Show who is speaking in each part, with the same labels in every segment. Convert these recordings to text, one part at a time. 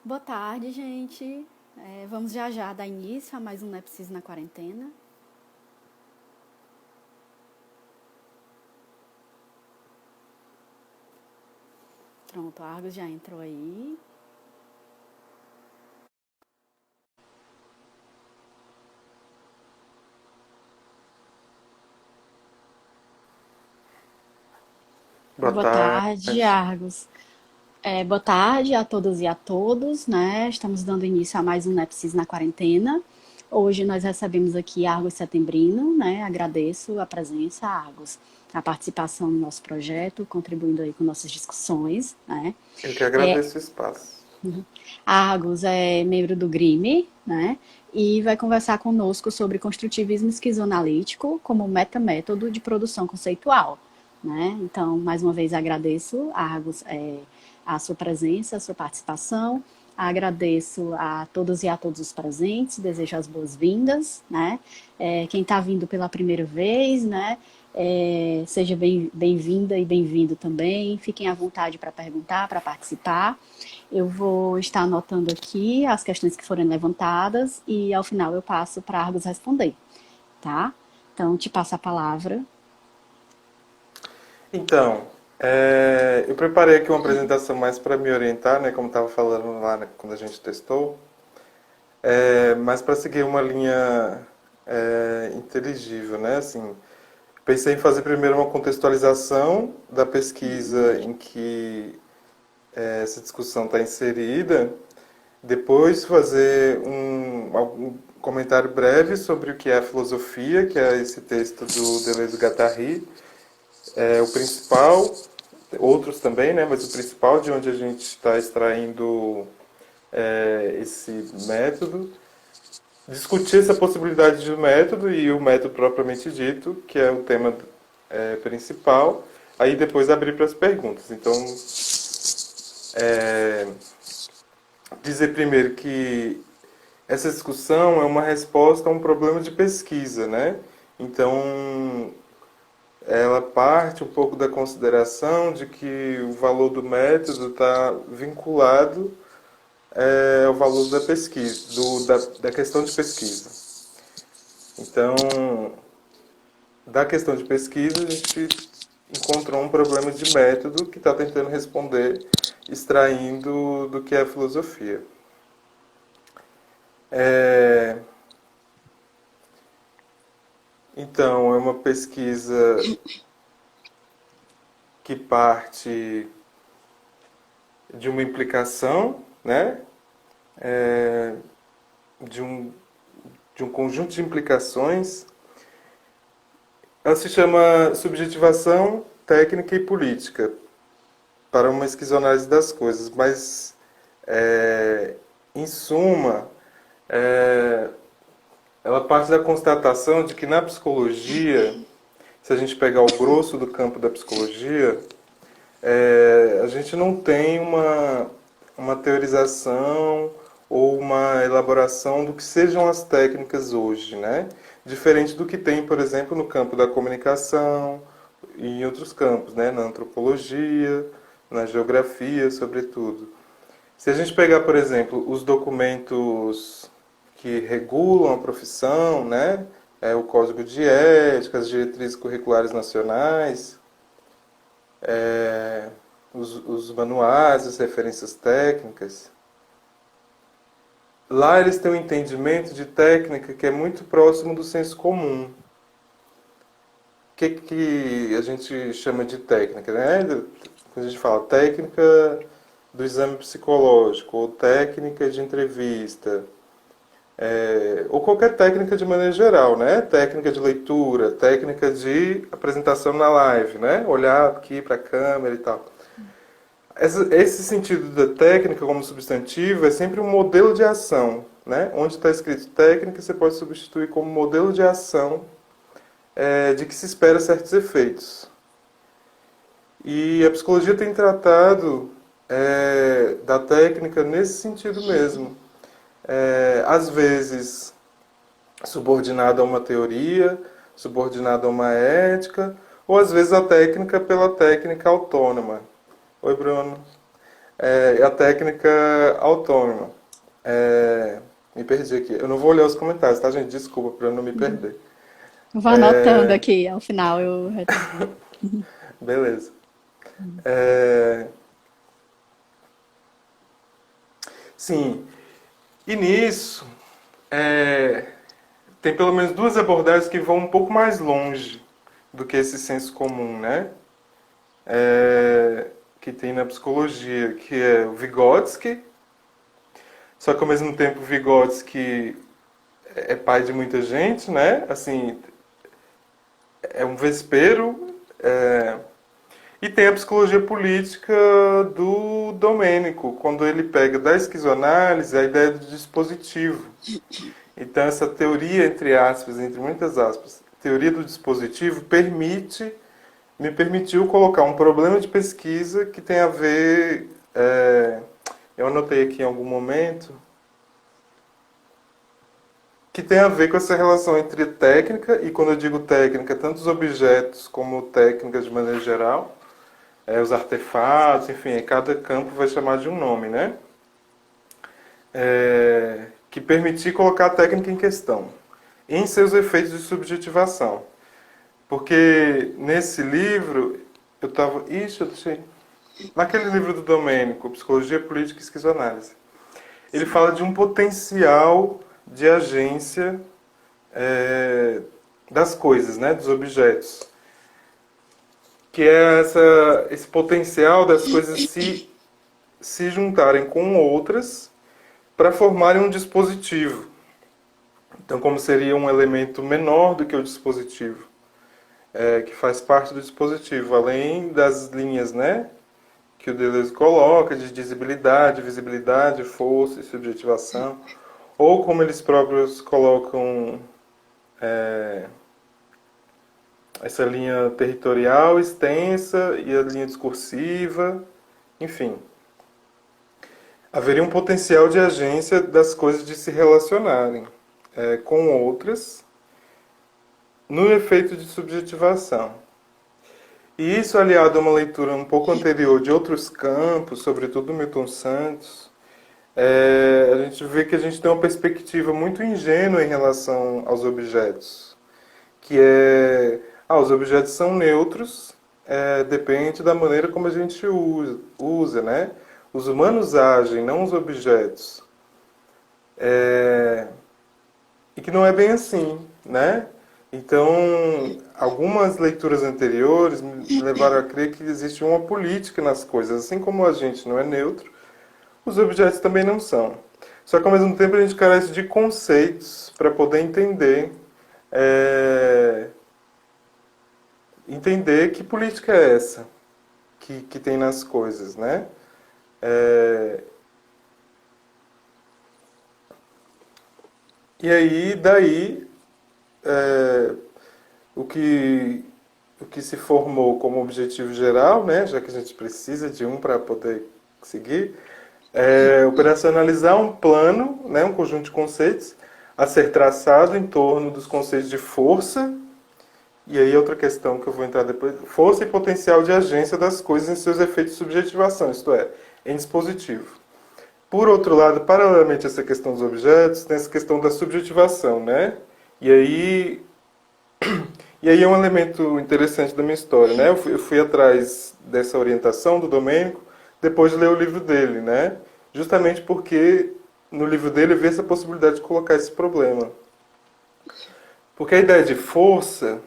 Speaker 1: Boa tarde, gente. Vamos já dar início a mais um Não é Preciso na Quarentena. Pronto, a Argos já entrou aí.
Speaker 2: Boa
Speaker 1: Boa tarde,
Speaker 2: tarde.
Speaker 1: Argos. Boa tarde a todas e a todos, né? Estamos dando início a mais um Não é Preciso na Quarentena. Hoje nós recebemos aqui Argos Setembrino, né? Agradeço a presença, Argos, a participação no nosso projeto, contribuindo aí com nossas discussões, né?
Speaker 2: Eu que
Speaker 1: É,
Speaker 2: agradeço o espaço.
Speaker 1: A Argos é membro do GRIME, né? E vai conversar conosco sobre construtivismo esquizoanalítico como metamétodo de produção conceitual, né? Então, mais uma vez agradeço, Argos, a sua presença, a sua participação. Agradeço a todas e a todos os presentes, desejo as boas-vindas, né? Quem está vindo pela primeira vez, né? Seja bem-vinda e bem-vindo também. Fiquem à vontade para perguntar, para participar. Eu vou estar anotando aqui as questões que forem levantadas e ao final eu passo para a Argos responder, tá? Então, te passo a palavra.
Speaker 2: Então, eu preparei aqui uma apresentação mais para me orientar, né, como estava falando lá quando a gente testou, mas para seguir uma linha inteligível, né? Assim, pensei em fazer primeiro uma contextualização da pesquisa em que essa discussão está inserida, depois fazer algum comentário breve sobre o que é a filosofia, que é esse texto do Deleuze-Guattari, o principal, outros também, né, mas o principal de onde a gente está extraindo esse método, discutir essa possibilidade de método e o método propriamente dito, que é o tema principal, aí depois abrir para as perguntas. Então, é, dizer primeiro que essa discussão é uma resposta a um problema de pesquisa, né? Então, ela parte um pouco da consideração de que o valor do método está vinculado ao valor da pesquisa, da questão de pesquisa. Então, da questão de pesquisa, a gente encontrou um problema de método que está tentando responder extraindo do que é a filosofia. É, então, é uma pesquisa que parte de uma implicação, né? É, de um de um conjunto de implicações. Ela se chama Subjetivação Técnica e Política para uma esquizoanálise das coisas, mas, é, em suma, é, ela parte da constatação de que na psicologia, se a gente pegar o grosso do campo da psicologia, a gente não tem uma teorização ou uma elaboração do que sejam as técnicas hoje, né? Diferente do que tem, por exemplo, no campo da comunicação e em outros campos, né? Na antropologia, na geografia, sobretudo. Se a gente pegar, por exemplo, os documentos que regulam a profissão, né? O Código de Ética, as diretrizes curriculares nacionais, é, os manuais, as referências técnicas. Lá eles têm um entendimento de técnica que é muito próximo do senso comum. O que a gente chama de técnica, né? Quando a gente fala técnica do exame psicológico, ou técnica de entrevista, ou qualquer técnica de maneira geral, né? Técnica de leitura, técnica de apresentação na live, né? Olhar aqui para a câmera e tal. Esse sentido da técnica como substantivo é sempre um modelo de ação, né? Onde está escrito técnica, você pode substituir como modelo de ação de que se espera certos efeitos. E a psicologia tem tratado da técnica nesse sentido mesmo. Às vezes subordinada a uma teoria, subordinada a uma ética, ou às vezes a técnica pela técnica autônoma. Oi, Bruno. é a técnica autônoma. Me perdi aqui. Eu não vou ler os comentários, tá, gente? Desculpa para eu não me perder.
Speaker 1: Vou anotando aqui, ao final eu retomo.
Speaker 2: Beleza. É, sim, e nisso é, tem pelo menos duas abordagens que vão um pouco mais longe do que esse senso comum, né? Que tem na psicologia, que é o Vygotsky, só que ao mesmo tempo o Vygotsky é pai de muita gente, né? Assim, é um vespeiro. E tem a psicologia política do Domênico, quando ele pega da esquizoanálise a ideia do dispositivo. Então essa teoria, entre aspas, entre muitas aspas, teoria do dispositivo me permitiu colocar um problema de pesquisa que tem a ver, eu anotei aqui em algum momento, que tem a ver com essa relação entre técnica, e quando eu digo técnica, tanto os objetos como técnicas de maneira geral, os artefatos, enfim, cada campo vai chamar de um nome, né? Que permitir colocar a técnica em questão, em seus efeitos de subjetivação. Porque nesse livro, eu estava... Ixi, eu deixei... Naquele livro do Domênico, Psicologia Política e Esquizoanálise, ele fala de um potencial de agência das coisas, né, dos objetos. Que é esse potencial das coisas se juntarem com outras para formarem um dispositivo. Então, como seria um elemento menor do que o dispositivo, que faz parte do dispositivo, além das linhas, né, que o Deleuze coloca, de dizibilidade, visibilidade, força e subjetivação, ou como eles próprios colocam essa linha territorial extensa e a linha discursiva, enfim. Haveria um potencial de agência das coisas de se relacionarem com outras no efeito de subjetivação. E isso aliado a uma leitura um pouco anterior de outros campos, sobretudo Milton Santos, a gente vê que a gente tem uma perspectiva muito ingênua em relação aos objetos, que os objetos são neutros, depende da maneira como a gente usa, né? Os humanos agem, não os objetos. E que não é bem assim, né? Então, algumas leituras anteriores me levaram a crer que existe uma política nas coisas. Assim como a gente não é neutro, os objetos também não são. Só que ao mesmo tempo a gente carece de conceitos para poder entender que política é essa que tem nas coisas, né? E aí, daí, o que se formou como objetivo geral, né, já que a gente precisa de um para poder seguir, operacionalizar um plano, né, um conjunto de conceitos a ser traçado em torno dos conceitos de força, e aí outra questão que eu vou entrar depois, força e potencial de agência das coisas em seus efeitos de subjetivação, isto é, em dispositivo. Por outro lado, paralelamente a essa questão dos objetos, tem essa questão da subjetivação, né? E aí é um elemento interessante da minha história, né? Eu fui atrás dessa orientação do Domênico depois de ler o livro dele, né? Justamente porque no livro dele vê essa possibilidade de colocar esse problema. Porque a ideia de força,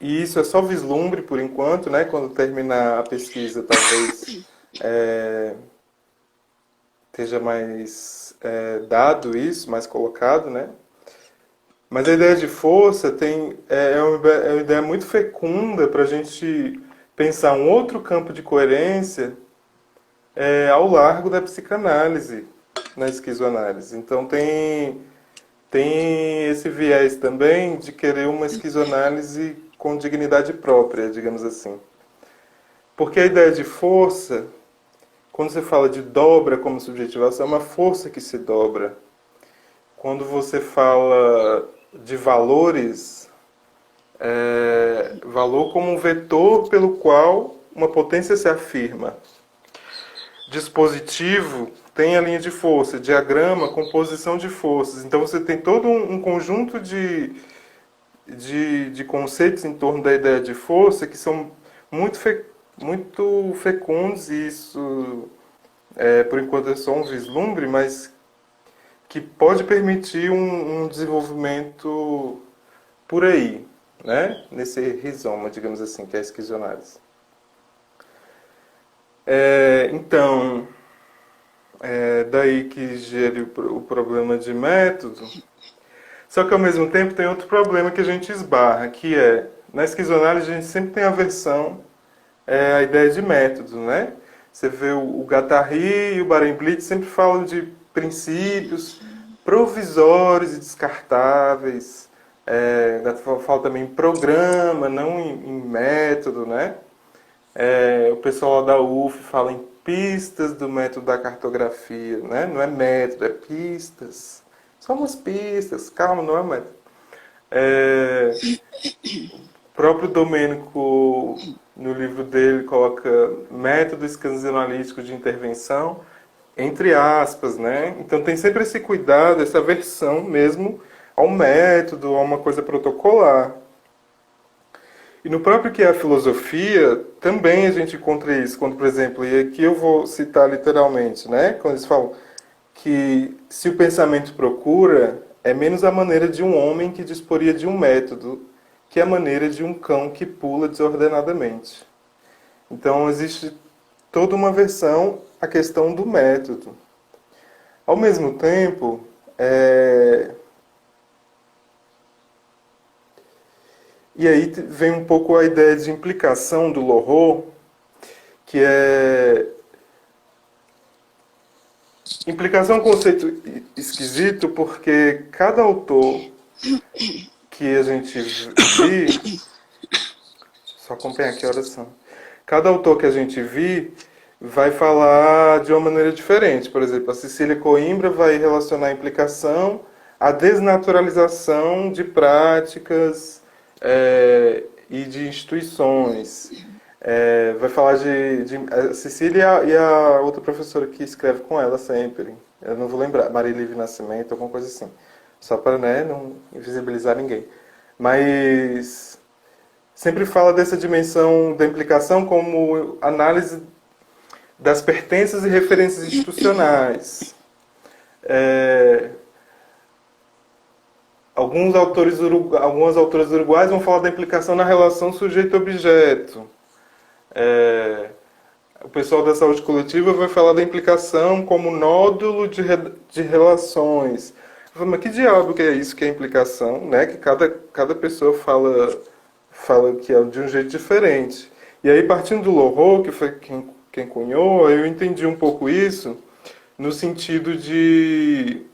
Speaker 2: e isso é só vislumbre por enquanto, né? Quando terminar a pesquisa, talvez esteja mais dado isso, mais colocado, né? Mas a ideia de força é uma ideia muito fecunda para a gente pensar um outro campo de coerência ao largo da psicanálise, na esquizoanálise. Então tem esse viés também de querer uma esquizoanálise com dignidade própria, digamos assim. Porque a ideia de força, quando você fala de dobra como subjetivação, é uma força que se dobra. Quando você fala de valores, valor como um vetor pelo qual uma potência se afirma, dispositivo tem a linha de força, diagrama, composição de forças. Então você tem todo um conjunto de conceitos em torno da ideia de força que são muito fecundos, e isso, por enquanto, é só um vislumbre, mas que pode permitir um desenvolvimento por aí, né? Nesse rizoma, digamos assim, que é a esquizoanálise. Então, daí que gere o problema de método. Só que ao mesmo tempo tem outro problema que a gente esbarra, que é, na esquizoanálise a gente sempre tem aversão à ideia de método, né? Você vê o Guattari e o Barenblit sempre falam de princípios provisórios e descartáveis. Fala também em programa, não em método, né? O pessoal lá da UF fala em pistas do método da cartografia, né? Não é método, é pistas. Só umas pistas, calma, não é método. O próprio Domênico, no livro dele, coloca método esquizoanalítico de intervenção, entre aspas, né? Então tem sempre esse cuidado, essa aversão mesmo ao método, a uma coisa protocolar. E no próprio que é a filosofia, também a gente encontra isso, quando, por exemplo, e aqui eu vou citar literalmente, né? Quando eles falam que se o pensamento procura, é menos a maneira de um homem que disporia de um método, que a maneira de um cão que pula desordenadamente. Então existe toda uma versão à questão do método. Ao mesmo tempo, e aí vem um pouco a ideia de implicação do Lorrault, que é... Implicação é um conceito esquisito, porque cada autor que a gente vi... Só acompanhar aqui a oração. Cada autor que a gente vi vai falar de uma maneira diferente. Por exemplo, a Cecília Coimbra vai relacionar a implicação à desnaturalização de práticas e de instituições. Vai falar de a Cecília e a outra professora que escreve com ela sempre. Eu não vou lembrar, Maria Livre Nascimento, alguma coisa assim. Só para, né, não invisibilizar ninguém. Mas sempre fala dessa dimensão da implicação como análise das pertenças e referências institucionais. Algumas autoras uruguaias vão falar da implicação na relação sujeito-objeto. O pessoal da saúde coletiva vai falar da implicação como nódulo de relações. Mas que diabo que é isso que é implicação? Né? Que cada pessoa fala que é de um jeito diferente. E aí, partindo do Lorrault, que foi quem cunhou, eu entendi um pouco isso no sentido de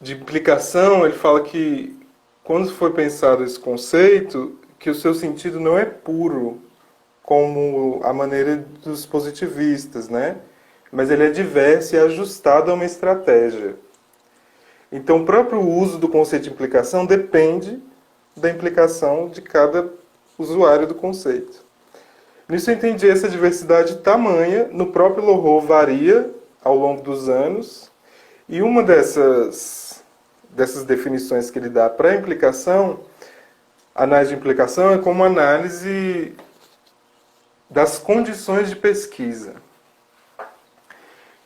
Speaker 2: implicação. Ele fala que, quando foi pensado esse conceito, que o seu sentido não é puro, como a maneira dos positivistas, né? Mas ele é diverso e ajustado a uma estratégia. Então, o próprio uso do conceito de implicação depende da implicação de cada usuário do conceito. Nisso eu entendi essa diversidade tamanha. No próprio Lorrault varia ao longo dos anos. E uma dessas definições que ele dá para a implicação, a análise de implicação é como análise das condições de pesquisa.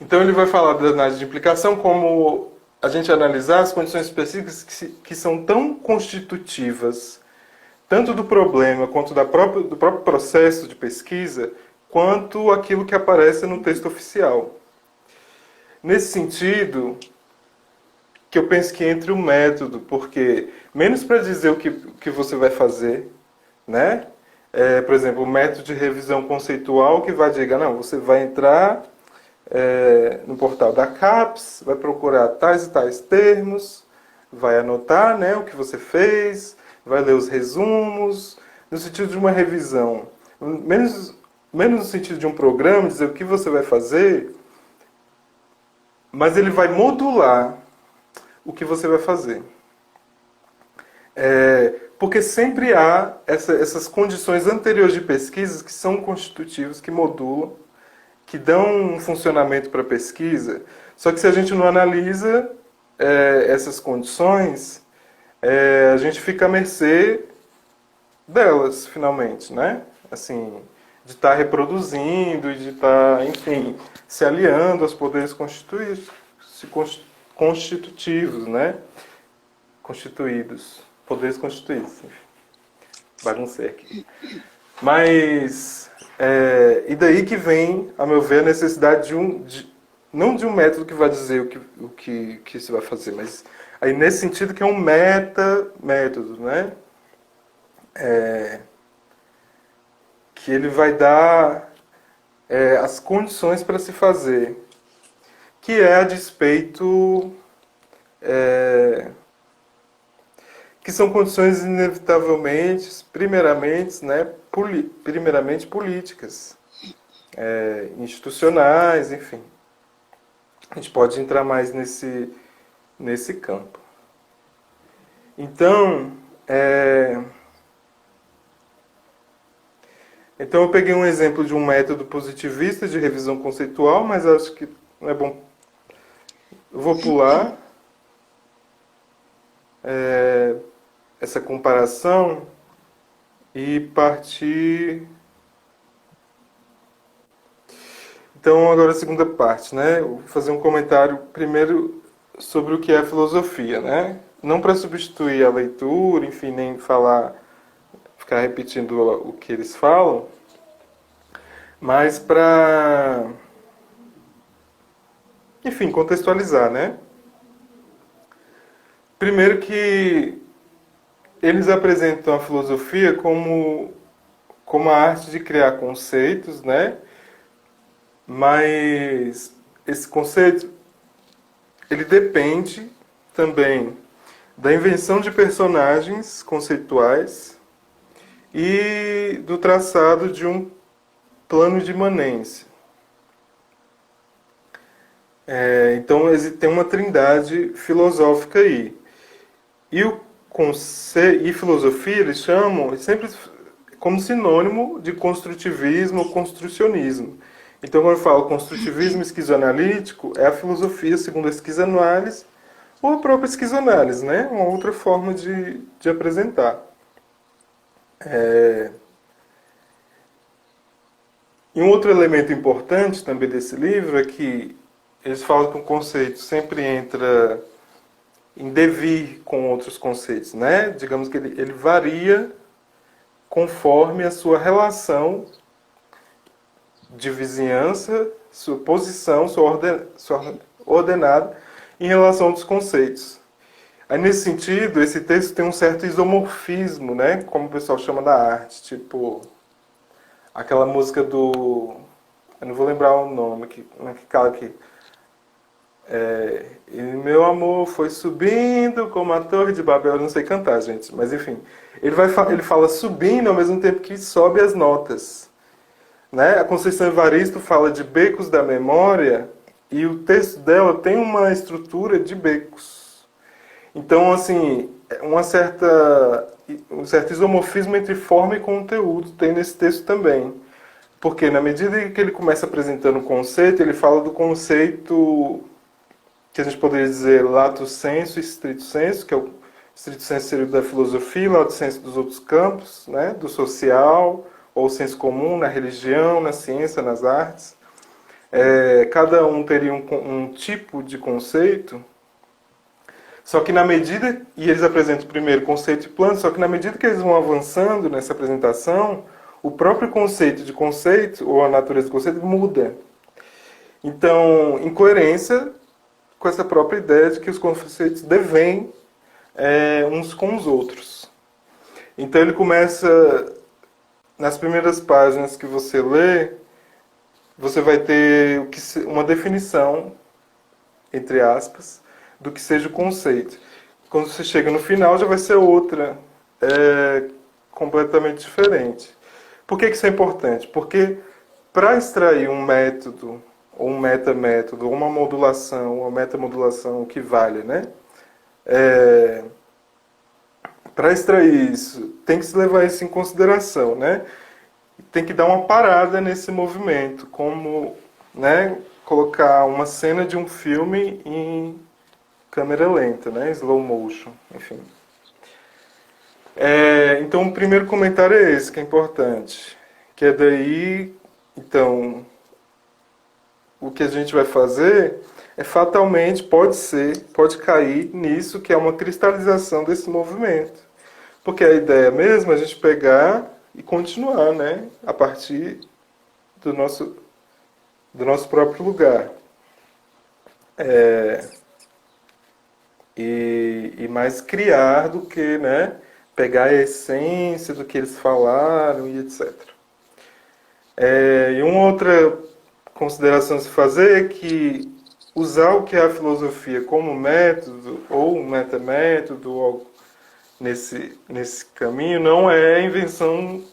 Speaker 2: Então ele vai falar da análise de implicação como a gente analisar as condições específicas que são tão constitutivas, tanto do problema quanto do próprio processo de pesquisa, quanto aquilo que aparece no texto oficial. Nesse sentido, que eu penso que entre o método, porque menos para dizer o que você vai fazer, né? Por exemplo, o método de revisão conceitual que vai dizer, não, você vai entrar no portal da CAPES, vai procurar tais e tais termos, vai anotar, né, o que você fez, vai ler os resumos, no sentido de uma revisão. Menos no sentido de um programa, dizer o que você vai fazer, mas ele vai modular o que você vai fazer. Porque sempre há essas condições anteriores de pesquisas que são constitutivas, que modulam, que dão um funcionamento para a pesquisa. Só que se a gente não analisa essas condições, a gente fica à mercê delas, finalmente, né? Assim, de estar reproduzindo e de estar, enfim, se aliando aos poderes constitutivos, né? Constituídos. Poderes constituídos. Baguncei aqui. Mas, e daí que vem, a meu ver, a necessidade não de um método que vai dizer o que se vai fazer, mas aí nesse sentido que é um método, né? Que ele vai dar as condições para se fazer, que é a despeito, que são condições inevitavelmente, primeiramente, né, primeiramente políticas, institucionais, enfim. A gente pode entrar mais nesse campo. Então, então eu peguei um exemplo de um método positivista de revisão conceitual, mas acho que não é bom. Eu vou pular essa comparação e partir. Então agora a segunda parte, né? Eu vou fazer um comentário primeiro sobre o que é filosofia, né? Não para substituir a leitura, enfim, nem ficar repetindo o que eles falam, mas para, enfim, contextualizar, né? Primeiro que eles apresentam a filosofia como a arte de criar conceitos, né? Mas esse conceito, ele depende também da invenção de personagens conceituais e do traçado de um plano de imanência. Então tem uma trindade filosófica aí. E filosofia eles chamam sempre como sinônimo de construtivismo ou construcionismo. Então, quando eu falo construtivismo esquizoanalítico, é a filosofia segundo a esquizoanálise ou a própria esquizoanálise, né? Uma outra forma de apresentar. E um outro elemento importante também desse livro é que eles falam que o conceito sempre entra em devir com outros conceitos, né? Digamos que ele varia conforme a sua relação de vizinhança, sua posição, sua ordenada em relação a outros conceitos. Aí, nesse sentido, esse texto tem um certo isomorfismo, né? Como o pessoal chama na arte, tipo aquela música do... Eu não vou lembrar o nome, que cala aqui. E meu amor foi subindo como a torre de Babel. Eu não sei cantar, gente, mas enfim. Ele fala subindo ao mesmo tempo que sobe as notas. Né? A Conceição Evaristo fala de becos da memória e o texto dela tem uma estrutura de becos. Então, assim, um certo isomorfismo entre forma e conteúdo tem nesse texto também. Porque na medida que ele começa apresentando o conceito, ele fala do conceito que a gente poderia dizer lato sensu e stricto sensu, que é o stricto sensu seria da filosofia, lato sensu dos outros campos, né? Do social, ou senso comum, na religião, na ciência, nas artes. Cada um teria um tipo de conceito, só que na medida, e eles apresentam primeiro conceito e plano, só que na medida que eles vão avançando nessa apresentação, o próprio conceito de conceito, ou a natureza do conceito, muda. Então, em coerência com essa própria ideia de que os conceitos devêm uns com os outros. Então ele começa... Nas primeiras páginas que você lê, você vai ter uma definição, entre aspas, do que seja o conceito. Quando você chega no final, já vai ser outra, completamente diferente. Por que isso é importante? Porque para extrair um método, ou um metamétodo, ou uma modulação, ou uma metamodulação que vale, né? para extrair isso, tem que se levar isso em consideração, né? Tem que dar uma parada nesse movimento, como, né, colocar uma cena de um filme em câmera lenta, né, slow motion, enfim. Então, o primeiro comentário é esse, que é importante, que é daí, então, o que a gente vai fazer é fatalmente, pode cair nisso, que é uma cristalização desse movimento. Porque a ideia mesmo é a gente pegar e continuar, né? A partir do nosso próprio lugar. E mais criar do que, né? Pegar a essência do que eles falaram e etc. E uma outra consideração a se fazer é que usar o que é a filosofia como método, ou um metamétodo, ou nesse caminho, não é invenção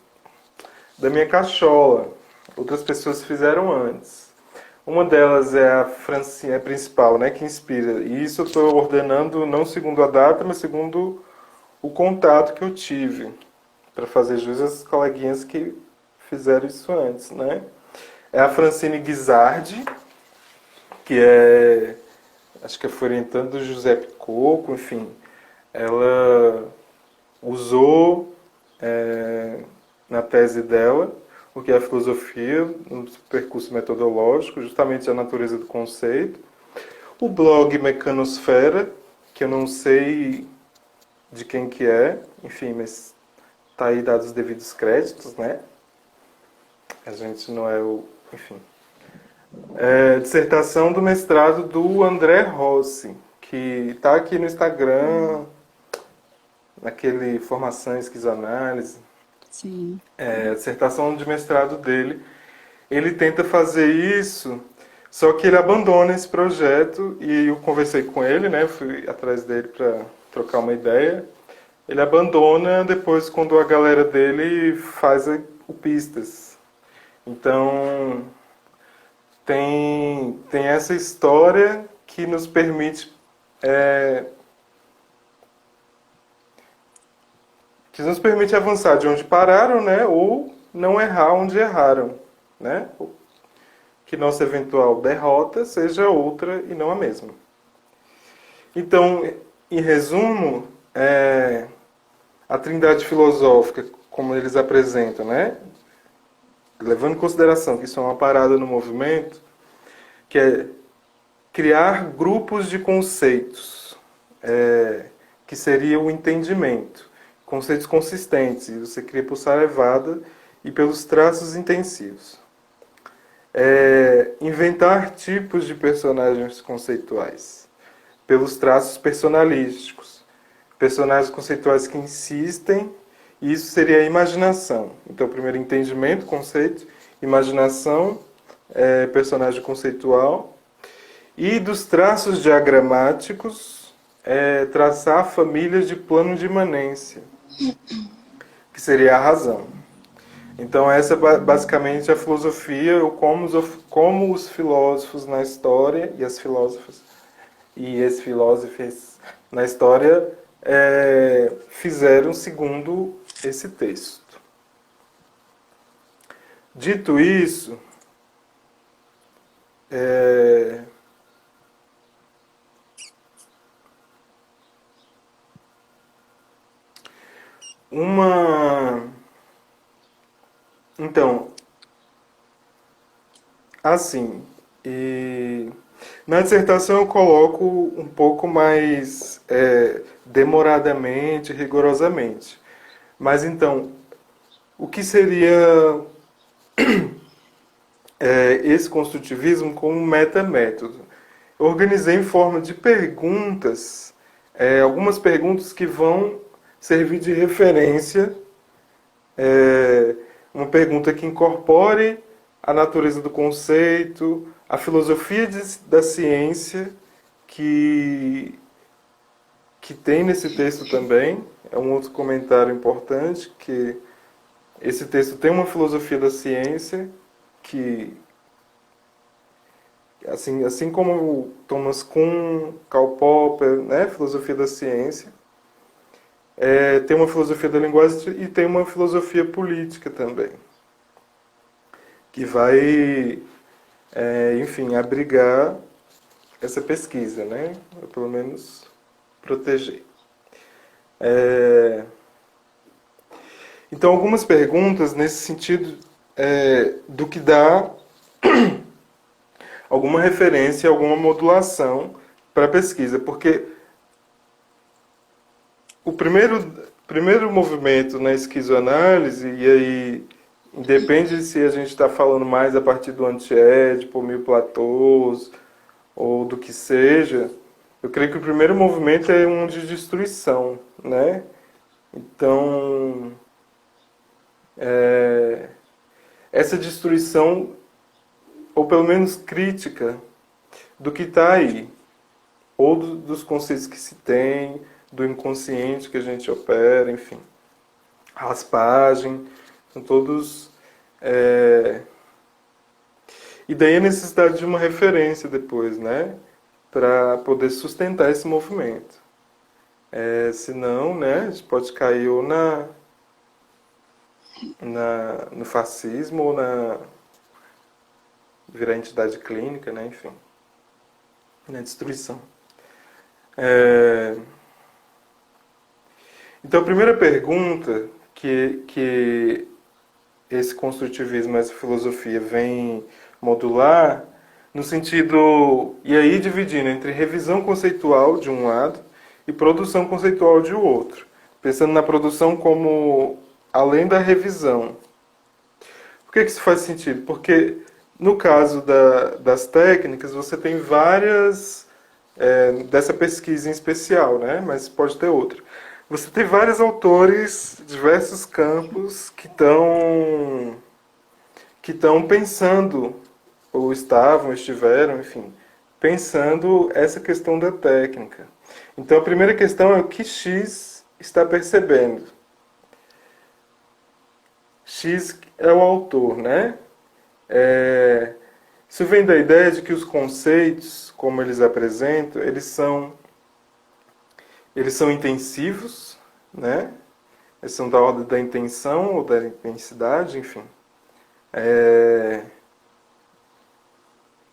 Speaker 2: da minha cachola. Outras pessoas fizeram antes. Uma delas é a Francine, a principal, né, que inspira. E isso eu estou ordenando não segundo a data, mas segundo o contato que eu tive, para fazer jus às coleguinhas que fizeram isso antes, né? É a Francine Guisardi, que acho que foi orientando do Giuseppe Coco, enfim. Ela usou na tese dela o que é a filosofia, no percurso metodológico, justamente a natureza do conceito. O blog Mecanosfera, que eu não sei de quem que é, enfim, mas tá aí dados os devidos créditos, né? A gente não é o... enfim. Dissertação do mestrado do André Rossi, que está aqui no Instagram, naquele Formação em Esquizoanálise.
Speaker 1: Sim.
Speaker 2: A dissertação de mestrado dele. Ele tenta fazer isso, só que ele abandona esse projeto e eu conversei com ele, né? Fui atrás dele para trocar uma ideia. Ele abandona depois quando a galera dele faz o Pistas. Então, tem essa história que nos permite avançar de onde pararam, né? Ou não errar onde erraram, né? Que nossa eventual derrota seja outra e não a mesma. Então, em resumo, a trindade filosófica, como eles apresentam, né? Levando em consideração que isso é uma parada no movimento, que é criar grupos de conceitos, que seria o entendimento, conceitos consistentes, e você cria por Sarevada e pelos traços intensivos. Inventar tipos de personagens conceituais, pelos traços personalísticos, personagens conceituais que insistem, e isso seria a imaginação. Então, primeiro entendimento, conceito, imaginação, personagem conceitual, e dos traços diagramáticos, traçar famílias de plano de imanência, que seria a razão. Então essa é basicamente a filosofia, ou como os filósofos na história, e as filósofas e os filósofos na história fizeram segundo esse texto. Dito isso, Então, assim, na dissertação eu coloco um pouco mais demoradamente, rigorosamente. Mas então, o que seria esse construtivismo como metamétodo? Eu organizei em forma de perguntas, algumas perguntas que vão servir de referência, uma pergunta que incorpore a natureza do conceito, a filosofia da ciência que tem nesse texto também. É um outro comentário importante, que esse texto tem uma filosofia da ciência que, assim como Thomas Kuhn, Karl Popper, né, filosofia da ciência, tem uma filosofia da linguagem e tem uma filosofia política também, que vai, enfim, abrigar essa pesquisa, né? Ou pelo menos proteger. Então, algumas perguntas nesse sentido do que dá alguma referência, alguma modulação para a pesquisa, porque o primeiro movimento na esquizoanálise, e aí independe se a gente está falando mais a partir do Antiédipo, Mil Platôs, ou do que seja, eu creio que o primeiro movimento é um de destruição, né? Então, essa destruição, ou pelo menos crítica, do que está aí, ou dos conceitos que se tem, do inconsciente que a gente opera, enfim. Raspagem, são todos... E daí a necessidade de uma referência depois, né? Para poder sustentar esse movimento. Senão, né, a gente pode cair ou no fascismo ou virar entidade clínica, né, enfim, na destruição. Então, a primeira pergunta que esse construtivismo, essa filosofia vem modular, no sentido, e aí dividindo entre revisão conceitual de um lado e produção conceitual de outro, pensando na produção como além da revisão. Por que isso faz sentido? Porque no caso das técnicas, você tem várias, dessa pesquisa em especial, né? Mas pode ter outra. Você tem vários autores, diversos campos que estão pensando, ou estiveram, enfim, pensando essa questão da técnica. Então a primeira questão é o que X está percebendo. X é o autor, né? Isso vem da ideia de que os conceitos, como eles apresentam, eles são intensivos, né? Eles são da ordem da intenção ou da intensidade, enfim.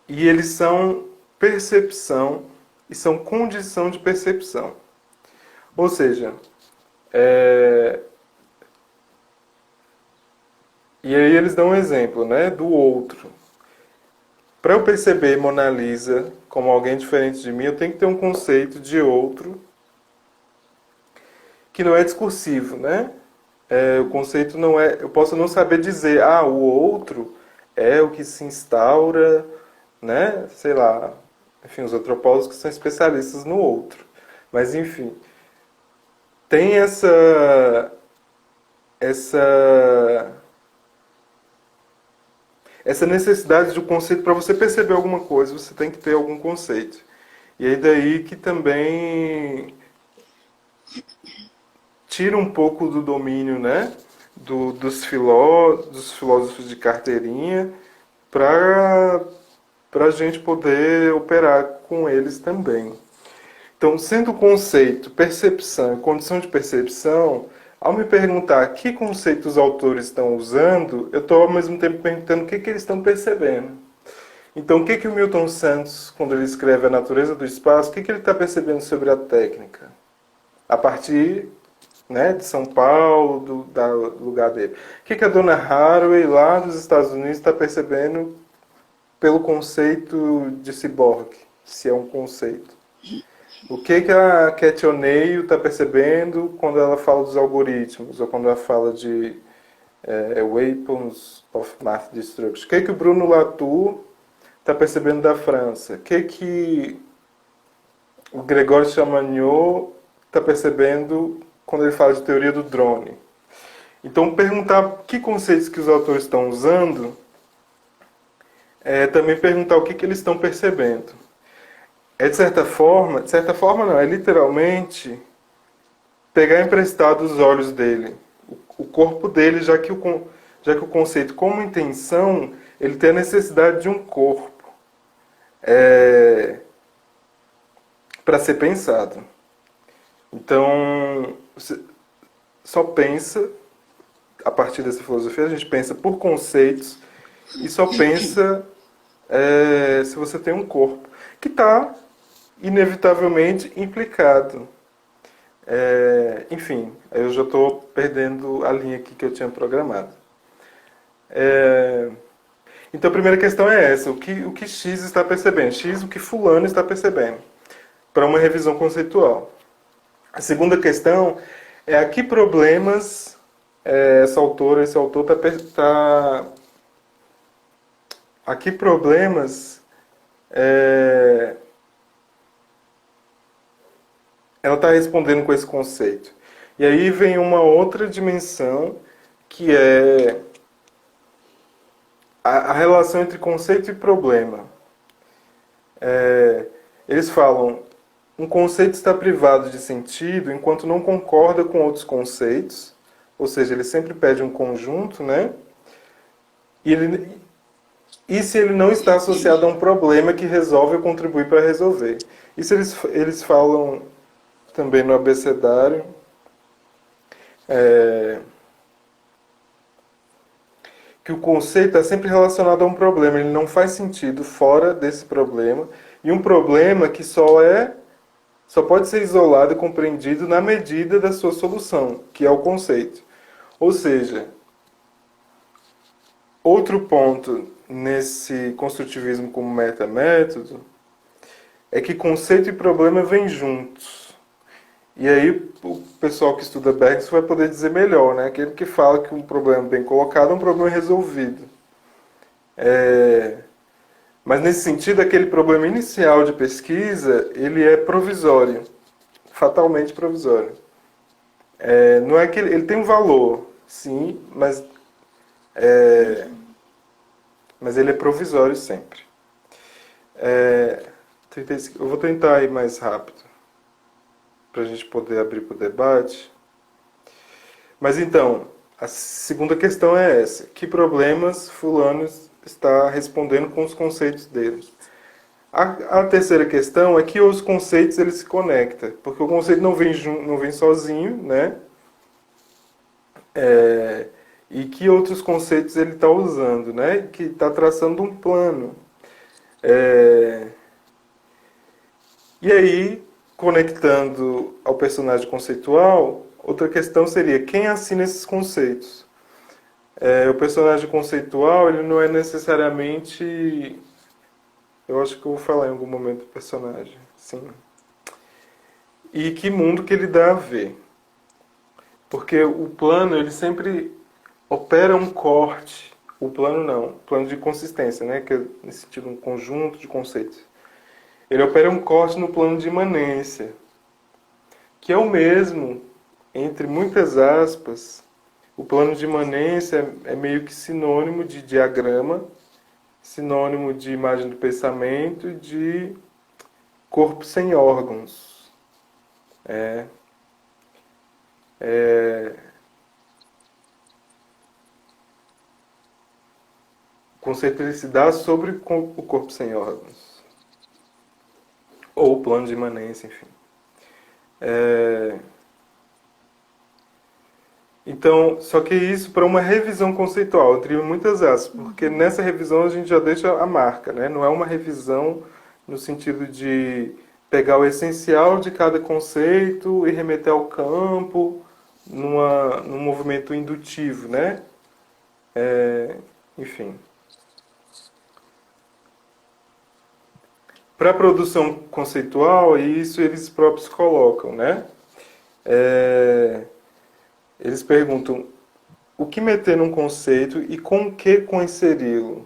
Speaker 2: E eles são percepção e são condição de percepção. Ou seja, e aí eles dão um exemplo, né, do outro. Para eu perceber Mona Lisa como alguém diferente de mim, eu tenho que ter um conceito de outro que não é discursivo, né? O conceito não é... Eu posso não saber dizer, o outro é o que se instaura, né? Sei lá, enfim, os antropólogos que são especialistas no outro. Mas, enfim, tem essa necessidade de um conceito. Para você perceber alguma coisa, você tem que ter algum conceito. E aí daí que também tira um pouco do domínio, né, dos filósofos de carteirinha, para a gente poder operar com eles também. Então, sendo conceito, percepção e condição de percepção, ao me perguntar que conceitos os autores estão usando, eu estou ao mesmo tempo perguntando o que eles estão percebendo. Então, o que o Milton Santos, quando ele escreve A Natureza do Espaço, o que ele está percebendo sobre a técnica? A partir, né, de São Paulo, do lugar dele. O que a dona Haraway, lá dos Estados Unidos, está percebendo pelo conceito de ciborgue, se é um conceito? O que a Cat O'Neill está percebendo quando ela fala dos algoritmos, ou quando ela fala de Weapons of Mass Destruction? O que o Bruno Latour está percebendo da França? O que o Grégoire Chamagnot está percebendo quando ele fala de teoria do drone? Então, perguntar que conceitos que os autores estão usando é também perguntar o que eles estão percebendo. De certa forma não, é literalmente pegar emprestado os olhos dele, o corpo dele, já que o conceito como intenção, ele tem a necessidade de um corpo para ser pensado. Então, só pensa, a partir dessa filosofia, a gente pensa por conceitos e só pensa se você tem um corpo, que está inevitavelmente implicado. Enfim, eu já estou perdendo a linha aqui que eu tinha programado. Então a primeira questão é essa, o que X está percebendo, X o que fulano está percebendo, para uma revisão conceitual. A segunda questão é a que problemas esse autor está... A que problemas ela está respondendo com esse conceito. E aí vem uma outra dimensão, que é a relação entre conceito e problema. Eles falam, um conceito está privado de sentido enquanto não concorda com outros conceitos, ou seja, ele sempre pede um conjunto, né? E se ele não está associado a um problema que resolve ou contribui para resolver. Isso eles falam também no abecedário. Que o conceito é sempre relacionado a um problema, ele não faz sentido fora desse problema, e um problema que só pode ser isolado e compreendido na medida da sua solução, que é o conceito. Ou seja, outro ponto nesse construtivismo como metamétodo é que conceito e problema vêm juntos. E aí o pessoal que estuda Bergson vai poder dizer melhor, né? Aquele que fala que um problema bem colocado é um problema resolvido. Mas nesse sentido, aquele problema inicial de pesquisa, ele é provisório, fatalmente provisório. Não é que ele tem um valor, sim, mas ele é provisório sempre. Eu vou tentar ir mais rápido, para a gente poder abrir para o debate. Mas então, a segunda questão é essa. Que problemas fulano está respondendo com os conceitos dele? A terceira questão é que os conceitos eles se conectam, porque o conceito não vem sozinho, né? E que outros conceitos ele está usando, né? Que está traçando um plano. E aí, conectando ao personagem conceitual, outra questão seria quem assina esses conceitos. O personagem conceitual, ele não é necessariamente... Eu acho que eu vou falar em algum momento do personagem, sim. E que mundo que ele dá a ver. Porque o plano, ele sempre opera um corte. O plano não, plano de consistência, né? Que é nesse sentido um conjunto de conceitos. Ele opera um corte no plano de imanência, que é o mesmo, entre muitas aspas. O plano de imanência é meio que sinônimo de diagrama, sinônimo de imagem do pensamento e de corpo sem órgãos. O conceito ele se dá sobre o corpo sem órgãos. Ou o plano de imanência, enfim. Então, só que isso para uma revisão conceitual, entre muitas aspas, porque nessa revisão a gente já deixa a marca, né? Não é uma revisão no sentido de pegar o essencial de cada conceito e remeter ao campo num movimento indutivo, né? Enfim. Para a produção conceitual, isso eles próprios colocam, né? Eles perguntam o que meter num conceito e com o que coinseri-lo.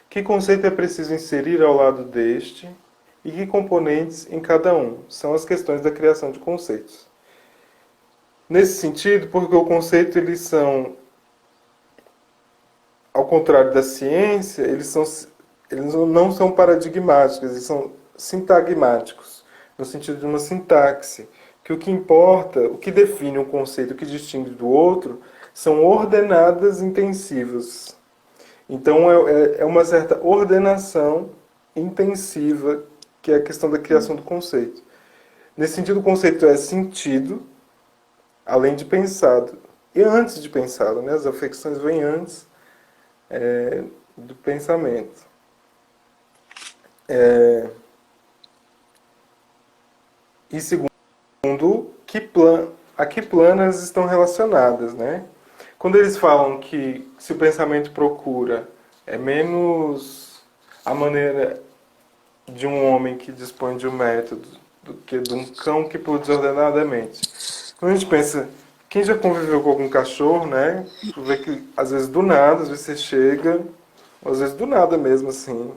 Speaker 2: Que conceito é preciso inserir ao lado deste e que componentes em cada um. São as questões da criação de conceitos. Nesse sentido, porque o conceito, eles são, ao contrário da ciência, eles não são paradigmáticos, eles são sintagmáticos, no sentido de uma sintaxe. Que o que importa, o que define um conceito, o que distingue do outro, são ordenadas intensivas. Então é uma certa ordenação intensiva, que é a questão da criação do conceito. Nesse sentido, o conceito é sentido, além de pensado. E antes de pensado, né? As afecções vêm antes do pensamento. E segundo, a que planas estão relacionadas, né? Quando eles falam que se o pensamento procura é menos a maneira de um homem que dispõe de um método do que de um cão que pula desordenadamente. Quando a gente pensa, quem já conviveu com algum cachorro, né? Tu vê que às vezes do nada, às vezes você chega, às vezes do nada mesmo, assim.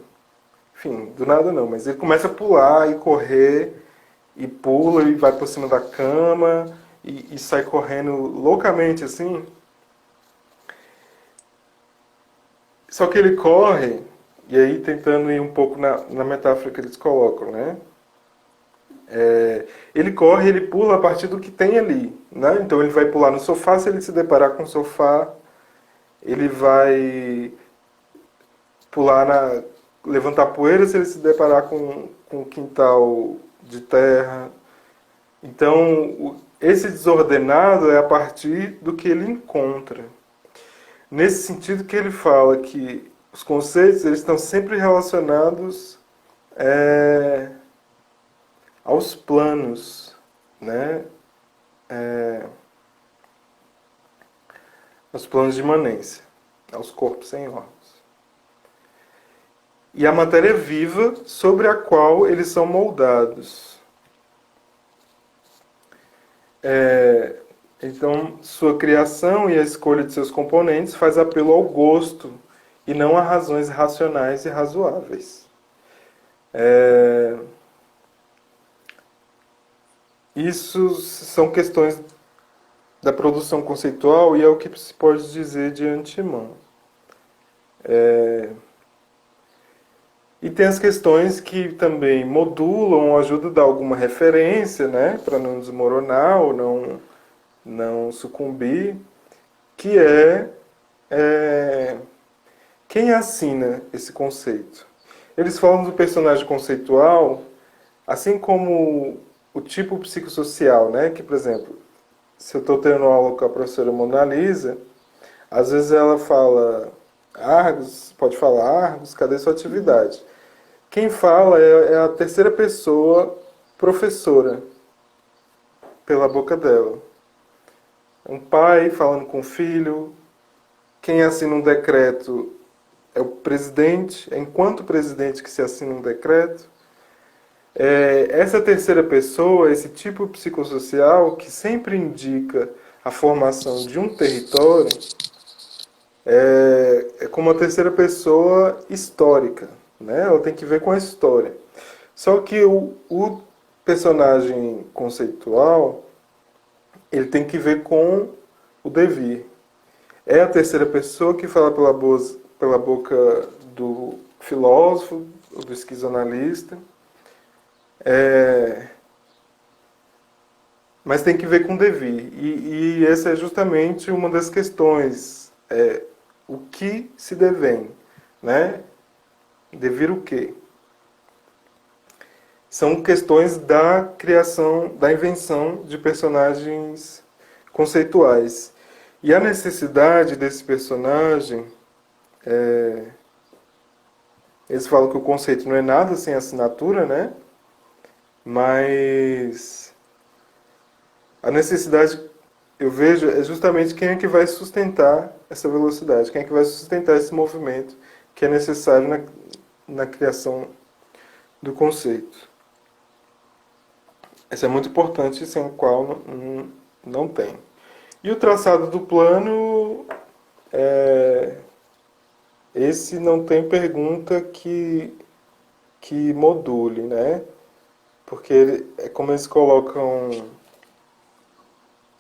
Speaker 2: Enfim, do nada não, mas ele começa a pular e correr, e pula e vai por cima da cama, e sai correndo loucamente, assim. Só que ele corre, e aí tentando ir um pouco na metáfora que eles colocam, né? Ele corre, ele pula a partir do que tem ali, né? Então ele vai pular no sofá se ele se deparar com o sofá, ele vai pular levantar poeira se ele se deparar com um quintal de terra. Então esse desordenado é a partir do que ele encontra. Nesse sentido que ele fala que os conceitos eles estão sempre relacionados aos planos, né? Aos planos de imanência, aos corpos sem órgãos. E a matéria viva sobre a qual eles são moldados. Então, sua criação e a escolha de seus componentes faz apelo ao gosto e não a razões racionais e razoáveis. Isso são questões da produção conceitual e é o que se pode dizer de antemão. E tem as questões que também modulam, ajudam a dar alguma referência, né, para não desmoronar ou não sucumbir, que quem assina esse conceito. Eles falam do personagem conceitual, assim como o tipo psicossocial, né, que, por exemplo, se eu estou tendo aula com a professora Mona Lisa, às vezes ela fala, Argos, pode falar, Argos, cadê sua atividade? Quem fala é a terceira pessoa professora, pela boca dela. Um pai falando com o filho, quem assina um decreto é o presidente, é enquanto presidente que se assina um decreto. Essa terceira pessoa, esse tipo psicossocial, que sempre indica a formação de um território, é como uma terceira pessoa histórica, né? Ela tem que ver com a história. Só que o personagem conceitual, ele tem que ver com o devir. É a terceira pessoa que fala pela boca do filósofo, do esquizoanalista, mas tem que ver com devir. E essa é justamente uma das questões. O que se devém, né? Devir o quê? São questões da criação, da invenção de personagens conceituais. E a necessidade desse personagem, eles falam que o conceito não é nada sem assinatura, né? Mas a necessidade, eu vejo, é justamente quem é que vai sustentar essa velocidade, quem é que vai sustentar esse movimento que é necessário na criação do conceito. Isso é muito importante, sem o qual não tem. E o traçado do plano, esse não tem pergunta que module, né? Porque é como eles colocam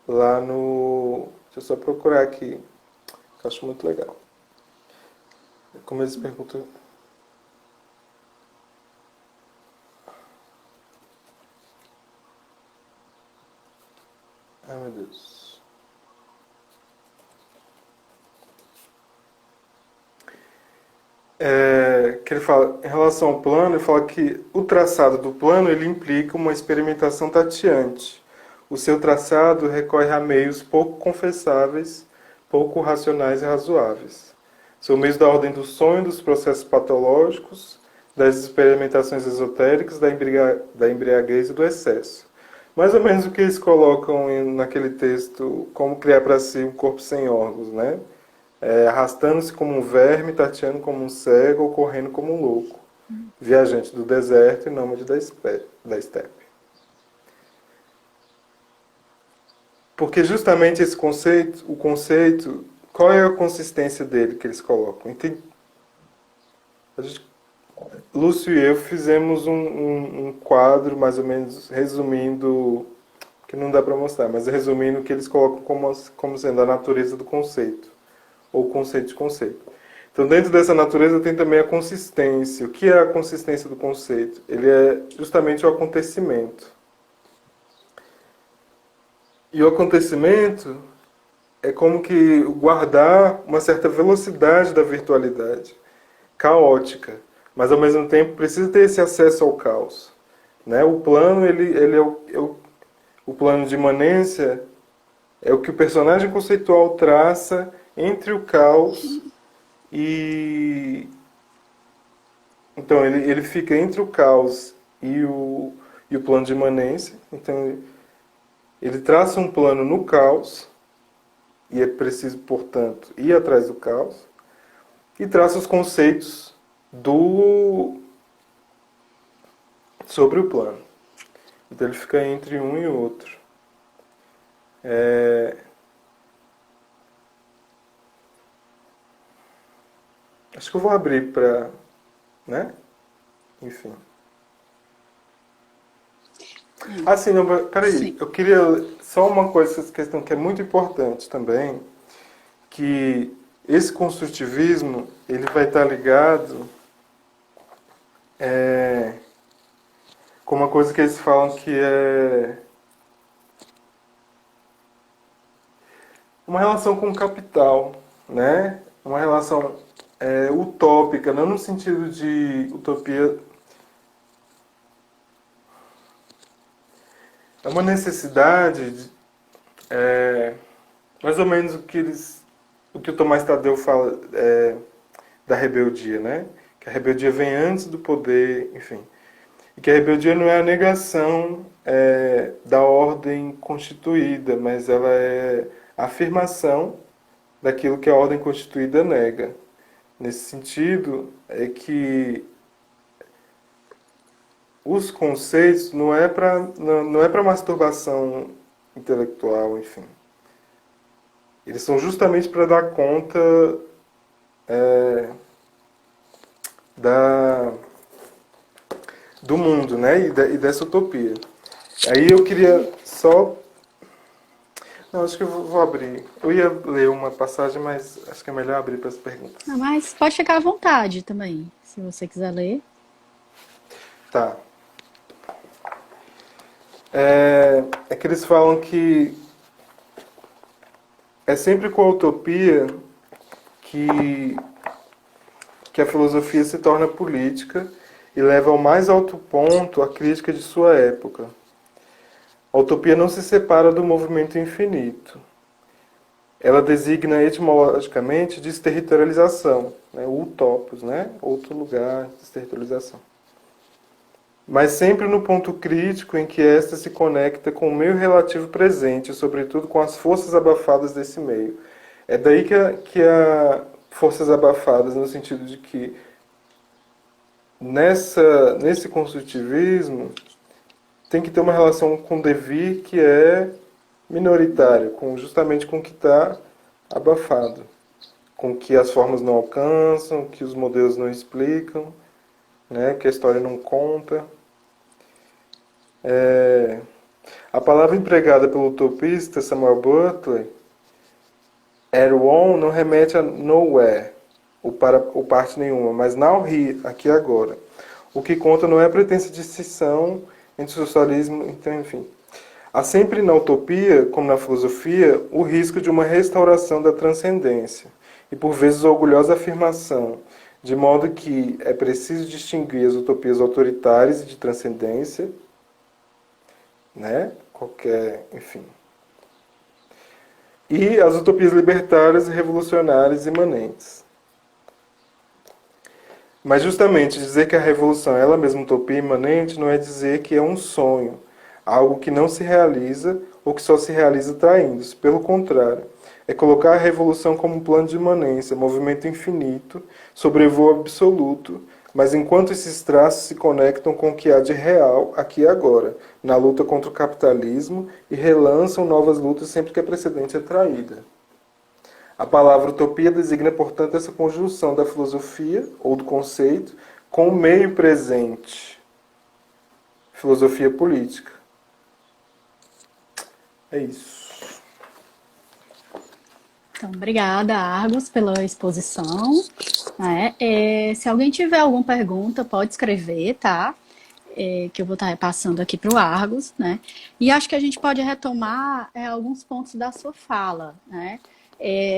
Speaker 2: lá no... Deixa eu só procurar aqui, que eu acho muito legal. É como eles perguntam... Ai, meu Deus. Que ele fala, em relação ao plano, ele fala que o traçado do plano ele implica uma experimentação tateante, o seu traçado recorre a meios pouco confessáveis, pouco racionais e razoáveis. São meios da ordem do sonho, dos processos patológicos, das experimentações esotéricas, da embriaguez e do excesso. Mais ou menos o que eles colocam naquele texto, como criar para si um corpo sem órgãos, né? Arrastando-se como um verme, tateando como um cego ou correndo como um louco. Viajante do deserto e nômade da estepe. Porque justamente esse conceito, o conceito, qual é a consistência dele que eles colocam? Lúcio e eu fizemos um quadro, mais ou menos, resumindo, que não dá para mostrar, mas resumindo o que eles colocam como sendo a natureza do conceito, ou conceito de conceito. Então, dentro dessa natureza tem também a consistência. O que é a consistência do conceito? Ele é justamente o acontecimento. E o acontecimento é como que guardar uma certa velocidade da virtualidade, caótica, mas ao mesmo tempo precisa ter esse acesso ao caos. Né? O plano, ele o plano de imanência é o que o personagem conceitual traça entre o caos e... Então, ele fica entre o caos e o plano de imanência. Então, ele traça um plano no caos, e é preciso, portanto, ir atrás do caos, e traça os conceitos sobre o plano. Então ele fica entre um e outro. Acho que eu vou abrir para... né? Enfim. Ah, sim, não, peraí.
Speaker 1: Sim.
Speaker 2: Eu queria só uma coisa, essa questão que é muito importante também, que esse construtivismo, ele vai estar ligado com uma coisa que eles falam que é uma relação com o capital, né? Uma relação utópica, não no sentido de utopia. É uma necessidade, mais ou menos o que o Tomás Tadeu fala da rebeldia, né? Que a rebeldia vem antes do poder, enfim. E que a rebeldia não é a negação da ordem constituída, mas ela é a afirmação daquilo que a ordem constituída nega. Nesse sentido, é que os conceitos não é para masturbação intelectual, enfim. Eles são justamente para dar conta do mundo, né? E dessa utopia. Aí eu queria só... Não, acho que eu vou abrir. Eu ia ler uma passagem, mas acho que é melhor abrir para as perguntas.
Speaker 1: Não, mas pode ficar à vontade também, se você quiser ler.
Speaker 2: Tá. É que eles falam que é sempre com a utopia que a filosofia se torna política e leva ao mais alto ponto a crítica de sua época. A utopia não se separa do movimento infinito. Ela designa etimologicamente desterritorialização, né? O utopos, né? Outro lugar, desterritorialização. Mas sempre no ponto crítico em que esta se conecta com o meio relativo presente, sobretudo com as forças abafadas desse meio. É daí que a forças abafadas, no sentido de que nesse construtivismo tem que ter uma relação com o devir que é minoritário, justamente com o que está abafado, com o que as formas não alcançam, que os modelos não explicam, né, que a história não conta. A palavra empregada pelo utopista Samuel Butler, erewhon, não remete a nowhere, ou parte nenhuma, mas now here, aqui e agora. O que conta não é a pretensa distinção entre o socialismo, então, enfim. Há sempre na utopia, como na filosofia, o risco de uma restauração da transcendência, e por vezes a orgulhosa afirmação, de modo que é preciso distinguir as utopias autoritárias e de transcendência né? Enfim. E as utopias libertárias e revolucionárias imanentes. Mas justamente dizer que a revolução é ela mesma utopia imanente não é dizer que é um sonho, algo que não se realiza ou que só se realiza traindo-se. Pelo contrário, é colocar a revolução como um plano de imanência, movimento infinito, sobrevoo absoluto, mas enquanto esses traços se conectam com o que há de real aqui e agora, na luta contra o capitalismo, e relançam novas lutas sempre que a precedente é traída. A palavra utopia designa, portanto, essa conjunção da filosofia, ou do conceito, com o meio presente. Filosofia política. É isso.
Speaker 1: Então, obrigada, Argos, pela exposição. Né? Se alguém tiver alguma pergunta, pode escrever, tá? Que eu vou estar repassando aqui para o Argos, né? E acho que a gente pode retomar alguns pontos da sua fala, né?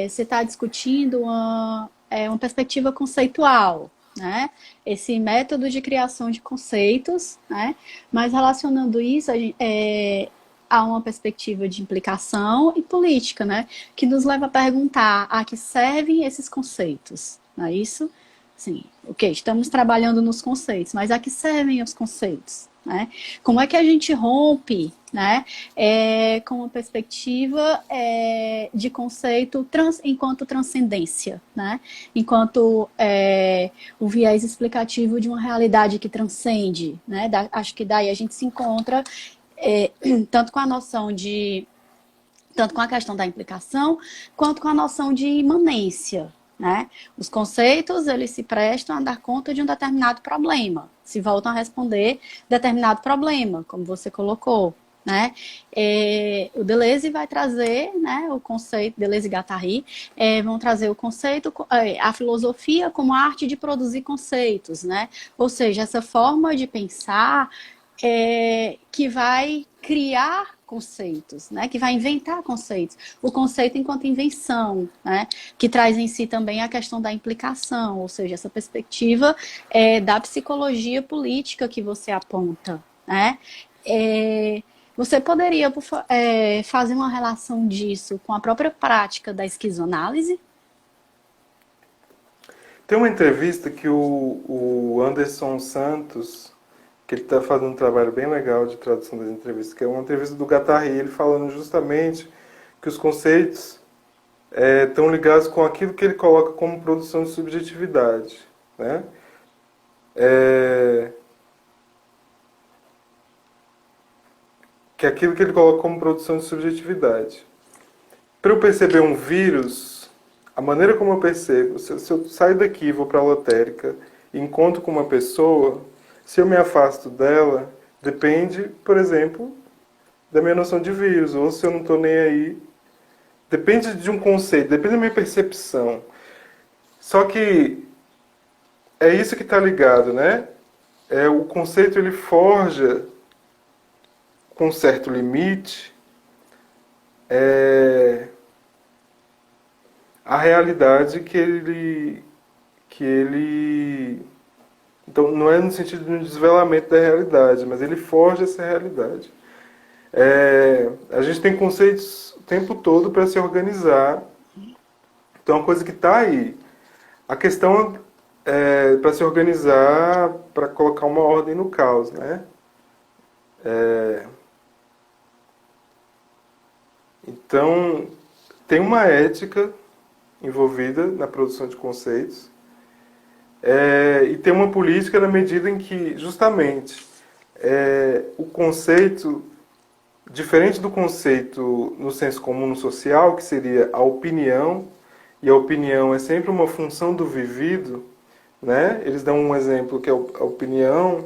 Speaker 1: Você está discutindo uma perspectiva conceitual, né? Esse método de criação de conceitos, né? Mas relacionando isso a uma perspectiva de implicação e política, né? Que nos leva a perguntar a que servem esses conceitos, não é isso? Sim, ok, estamos trabalhando nos conceitos, mas a que servem os conceitos? Né? Como é que a gente rompe, né, com uma perspectiva de conceito enquanto transcendência, né? Enquanto o viés explicativo de uma realidade que transcende, né? Acho que daí a gente se encontra tanto com a noção de tanto com a questão da implicação, quanto com a noção de imanência, né? Os conceitos, eles se prestam a dar conta de um determinado problema, se voltam a responder determinado problema, como você colocou, né? O Deleuze vai trazer, né, o conceito, Deleuze e Guattari vão trazer o conceito, a filosofia como a arte de produzir conceitos, né? Ou seja, essa forma de pensar que vai criar conceitos, né? Que vai inventar conceitos. O conceito enquanto invenção, né? Que traz em si também a questão da implicação, ou seja, essa perspectiva da psicologia política que você aponta, né? Você poderia fazer uma relação disso com a própria prática da esquizoanálise?
Speaker 2: Tem uma entrevista que o Anderson Santos, que ele está fazendo um trabalho bem legal de tradução das entrevistas, que é uma entrevista do Guattari, ele falando justamente que os conceitos estão ligados com aquilo que ele coloca como produção de subjetividade, né? Que é aquilo que ele coloca como produção de subjetividade. Para eu perceber um vírus, a maneira como eu percebo, se eu saio daqui e vou para a lotérica e encontro com uma pessoa, se eu me afasto dela, depende, por exemplo, da minha noção de vírus, ou se eu não estou nem aí. Depende de um conceito, depende da minha percepção. Só que é isso que está ligado, né? O conceito ele forja com um certo limite a realidade que ele então não é no sentido de um desvelamento da realidade, mas ele forja essa realidade. A gente tem conceitos o tempo todo para se organizar, então é uma coisa que está aí. A questão é para se organizar, para colocar uma ordem no caos, né? Então, tem uma ética envolvida na produção de conceitos e tem uma política na medida em que, justamente, o conceito, diferente do conceito no senso comum no social, que seria a opinião, e a opinião é sempre uma função do vivido, né? Eles dão um exemplo que é a opinião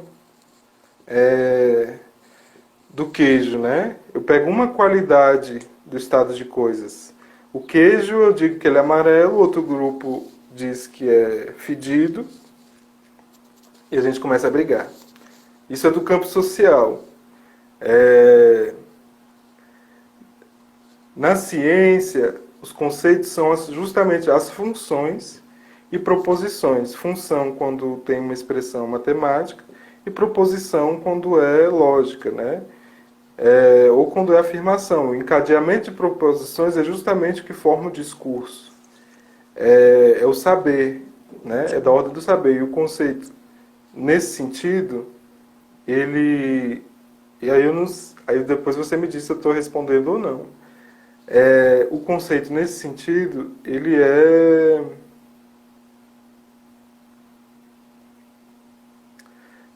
Speaker 2: do queijo, né? Eu pego uma qualidade do estado de coisas. O queijo, eu digo que ele é amarelo, outro grupo diz que é fedido, e a gente começa a brigar. Isso é do campo social. Na ciência, os conceitos são justamente as funções e proposições. Função quando tem uma expressão matemática e proposição quando é lógica, né? ou quando é afirmação. O encadeamento de proposições é justamente o que forma o discurso. É o saber, né? É da ordem do saber. E o conceito, nesse sentido, ele... E aí, aí depois você me diz se eu estou respondendo ou não. O conceito, nesse sentido, ele é...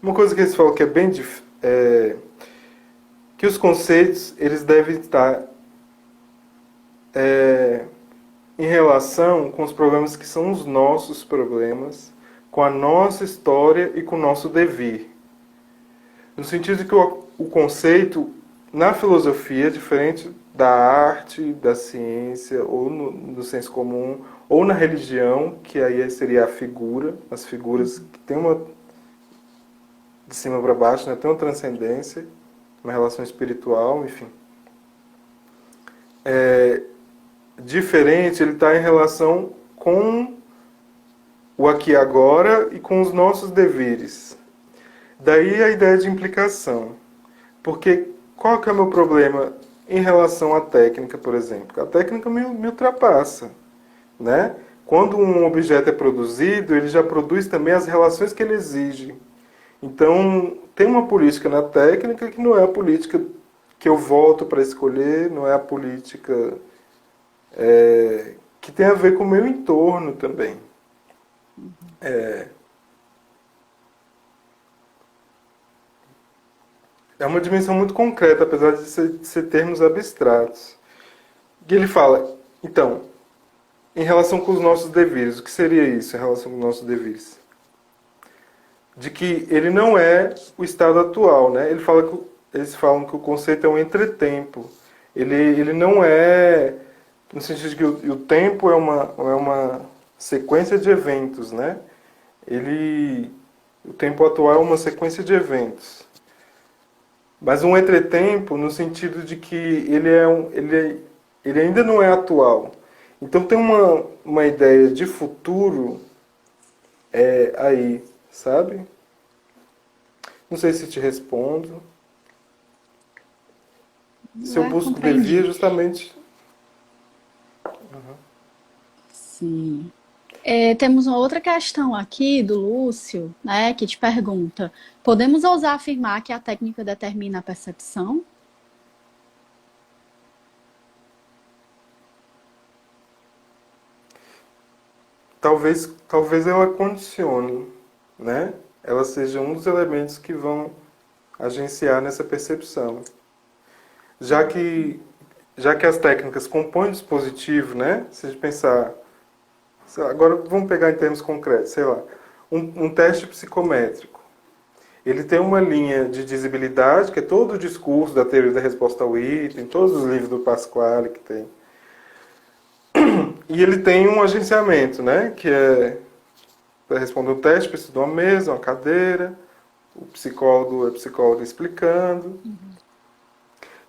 Speaker 2: Uma coisa que eles falam que é bem... que os conceitos, eles devem estar em relação com os problemas que são os nossos problemas, com a nossa história e com o nosso devir. No sentido de que o conceito, na filosofia, diferente da arte, da ciência, ou no senso comum, ou na religião, que aí seria a figura, as figuras que tem uma de cima para baixo, né, tem uma transcendência, uma relação espiritual, enfim. Diferente, ele está em relação com o aqui e agora e com os nossos deveres. Daí a ideia de implicação. Porque qual que é o meu problema em relação à técnica, por exemplo? A técnica me ultrapassa, né? Quando um objeto é produzido, ele já produz também as relações que ele exige. Então, tem uma política na técnica que não é a política que eu volto para escolher, não é a política que tem a ver com o meu entorno também. É uma dimensão muito concreta, apesar de ser termos abstratos. E ele fala, então, em relação com os nossos deveres, o que seria isso em relação com os nossos deveres? De que ele não é o estado atual, né? Eles falam que o conceito é um entretempo. Ele não é, no sentido de que o tempo é uma sequência de eventos, né? O tempo atual é uma sequência de eventos. Mas um entretempo no sentido de que ele ainda não é atual. Então tem uma ideia de futuro aí, sabe? Não sei se te respondo. Se eu
Speaker 1: Já
Speaker 2: busco devia
Speaker 1: compreendi.
Speaker 2: justamente...
Speaker 1: Sim. Temos uma outra questão aqui do Lúcio, né, que te pergunta: podemos ousar afirmar que a técnica determina a percepção?
Speaker 2: Talvez ela condicione, né? Ela seja um dos elementos que vão agenciar nessa percepção. Já que, já que as técnicas compõem o dispositivo, né? Se a gente pensar... Agora vamos pegar em termos concretos, sei lá. Um teste psicométrico. Ele tem uma linha de dizibilidade, que é todo o discurso da teoria da resposta ao item, todos os livros do Pasquale que tem. E ele tem um agenciamento, né? Que é, para responder o teste, precisa de uma mesa, uma cadeira, o psicólogo, a psicóloga explicando.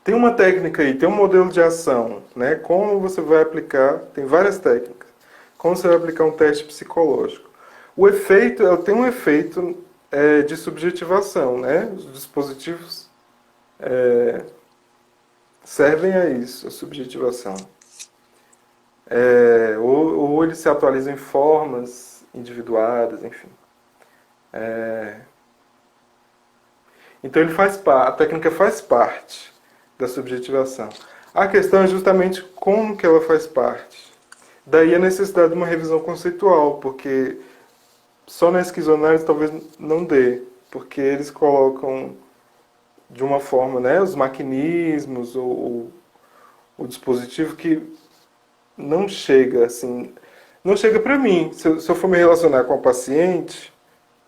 Speaker 2: Tem uma técnica aí, tem um modelo de ação, né? Como você vai aplicar, tem várias técnicas. Como você vai aplicar um teste psicológico. O efeito, ela tem um efeito de subjetivação, né? Os dispositivos servem a isso, a subjetivação. Ou eles se atualizam em formas individuadas, enfim. Então a técnica faz parte da subjetivação. A questão é justamente como que ela faz parte. Daí a necessidade de uma revisão conceitual, porque só na esquizoanálise talvez não dê, porque eles colocam de uma forma, né, os maquinismos ou o dispositivo que não chega assim, não chega para mim. Se eu for me relacionar com a paciente,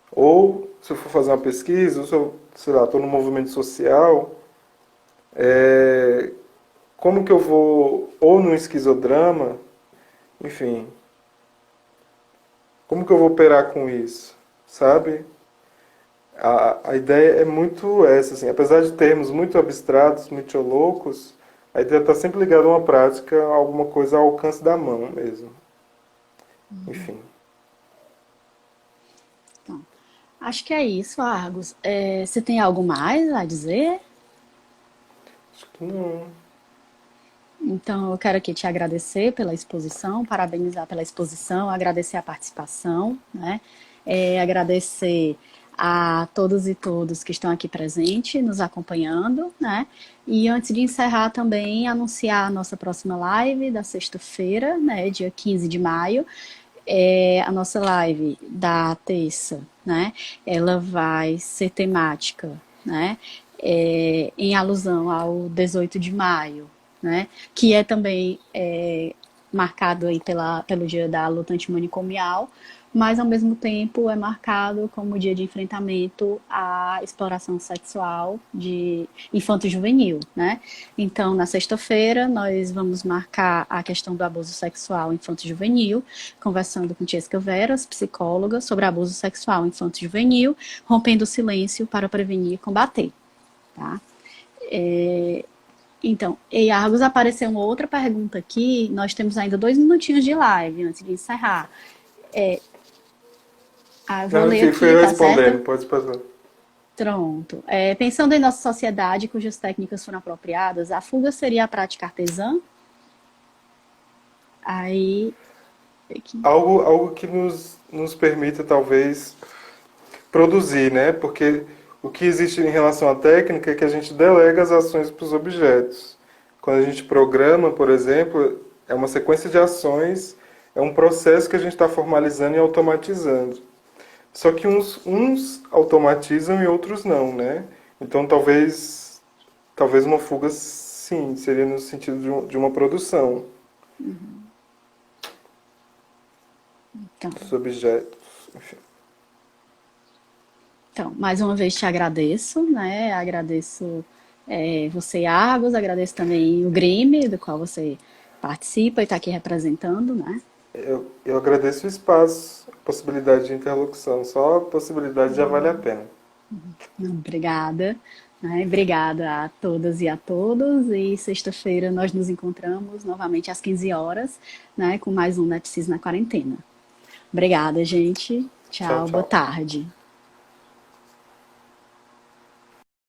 Speaker 2: ou se eu for fazer uma pesquisa, ou se eu, sei lá, estou no movimento social, como que eu vou, ou no esquizodrama, enfim, como que eu vou operar com isso, sabe? A ideia é muito essa, assim, apesar de termos muito abstratos, muito loucos, a ideia está sempre ligada a uma prática, a alguma coisa ao alcance da mão mesmo. Enfim.
Speaker 1: Então, acho que é isso, Argos. Você tem algo mais a dizer?
Speaker 2: Não.
Speaker 1: Então, eu quero aqui te agradecer pela exposição, parabenizar pela exposição, agradecer a participação, né? Agradecer a todos e todos que estão aqui presentes, nos acompanhando, né? E antes de encerrar também, anunciar a nossa próxima live da sexta-feira, né? Dia 15 de maio. A nossa live da terça, né? Ela vai ser temática, né? Em alusão ao 18 de maio, né? Que é também marcado aí pelo dia da luta antimanicomial, mas ao mesmo tempo é marcado como dia de enfrentamento à exploração sexual de infanto-juvenil, né? Então, na sexta-feira, nós vamos marcar a questão do abuso sexual infanto-juvenil, conversando com Tiesca Veras, psicóloga, sobre abuso sexual infanto-juvenil, rompendo o silêncio para prevenir e combater, tá? Então, e Argos, apareceu uma outra pergunta aqui. Nós temos ainda 2 minutinhos de live antes de encerrar. Eu vou
Speaker 2: Não,
Speaker 1: ler
Speaker 2: fui
Speaker 1: aqui,
Speaker 2: eu
Speaker 1: tá certo?
Speaker 2: respondendo, pode passar.
Speaker 1: Pronto. Pensando em nossa sociedade cujas técnicas foram apropriadas, a fuga seria a prática artesã? Aí. Aqui.
Speaker 2: Algo que nos permita, talvez, produzir, né? Porque o que existe em relação à técnica é que a gente delega as ações para os objetos. Quando a gente programa, por exemplo, é uma sequência de ações, é um processo que a gente está formalizando e automatizando. Só que uns automatizam e outros não, né? Então talvez uma fuga, sim, seria no sentido de uma produção
Speaker 1: Então,
Speaker 2: dos objetos. Enfim.
Speaker 1: então, mais uma vez te agradeço, né? Agradeço você, Argos, agradeço também o Grime, do qual você participa e está aqui representando, né?
Speaker 2: Eu agradeço o espaço, a possibilidade de interlocução. Só a possibilidade já vale a pena.
Speaker 1: Obrigada, né? Obrigada a todas e a todos. E sexta-feira nós nos encontramos novamente às 15 horas, né? Com mais um Nepsis na Quarentena. Obrigada, gente.
Speaker 2: Tchau,
Speaker 1: Tchau, boa
Speaker 2: tchau.
Speaker 1: tarde.